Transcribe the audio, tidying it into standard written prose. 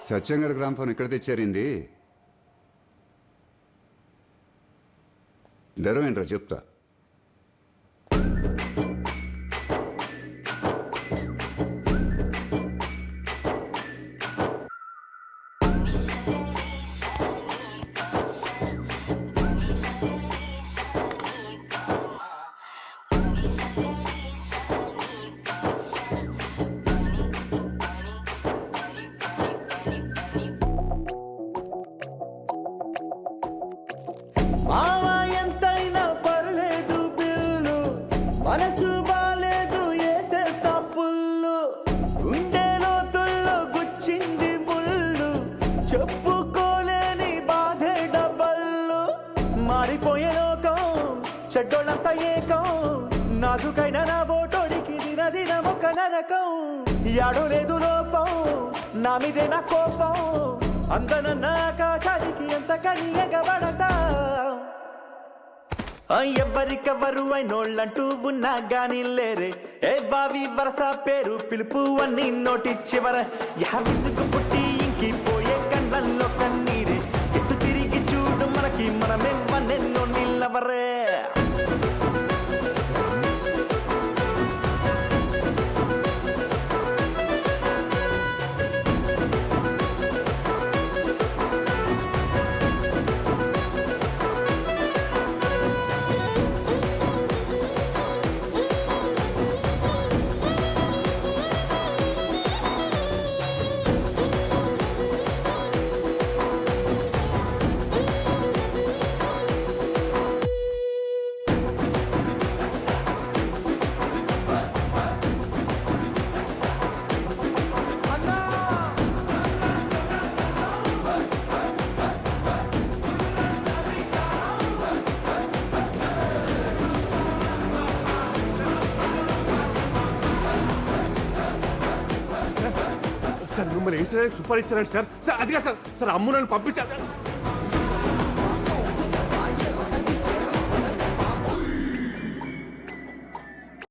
సత్యంగఢ gram phone ఇక్కడ తెచ్చారింది. ధరం ఏంట్రా చెప్తా. మావా ఎంతైనా పర్లేదు బిల్లు, మనసు బాలేదు ఏసేస్తా ఫుల్లు, గుండెలో తుల్లు గుచ్చింది ముళ్ళు, చెప్పుకోలేని బాధే డబ్బల్లు, మారిపోయే లోకం చెడ్డోళ్ళంతా ఏకం, నాజుకైన నా బోటోడికి దినదినమొక నరకం, యాడో లేదు లోపం నా మీదే నా కోపం, అందనన్న ఆకాశానికి ఎంత కని ఎగబడతా, ఎవరికెవరు అయినోళ్ళంటూ ఉన్నా గాని లేరే, ఏ వావి వరస పేరు పిలుపు అన్ని నోటి చివర, విసుగు పుట్టి ఇంకిపోయే కళ్ళల్లో కన్నీరే, ఎటు తిరిగి చూడు మనకి మనమే వన్నెన్నో నిల్లవరే. సార్ మిమ్మల్ని వేసిన సూపర్ ఇచ్చారండి సార్. సార్ అదిగా సార్, సార్ అమ్ము నన్ను పంపించారు.